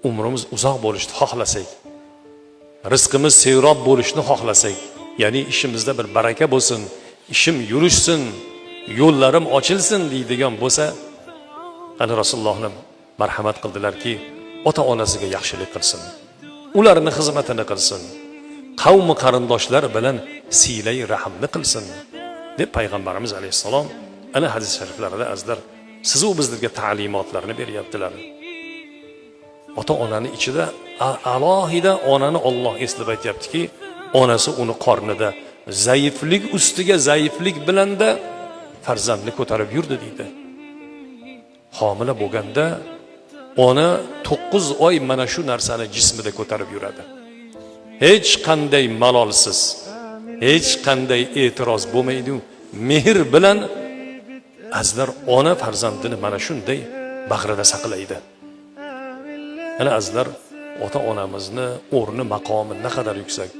umrimiz uzoq bo'lishni xohlasak, rizqimiz serob bo'lishni xohlasak, ya'ni ishimizda bir baraka bo'lsin, ishim yurishsin, yo'llarim ochilsin deydigan bo'lsa, ana Rasulullohni marhamat qildilarki, ota-onasiga yaxshilik qilsin, ularni xizmatini qilsin, qavmi qarindoshlar bilan siylay rahmni qilsin deb payg'ambarimiz alayhissalom ana hadis shariflarida azizlar sizu bizlarga ta'limotlarni beryaptilar. Ota-onani ichida alohida onani Alloh eslab aytyaptiki, onasi uni qornida zaiflik ustiga zaiflik bilanda farzandni ko'tarib yurdi deydi. Homila bo'lganda ona 9 oy mana shu narsani jismida ko'tarib yuradi. Hech qanday malolsiz, hech qanday e'tiroz bo'lmaydi. Mehr bilan azizlar ona farzandini mana shunday bag'rida saqlaydi. Ana azizlar ota-onamizni o'rni, maqomi naqadar yuksak.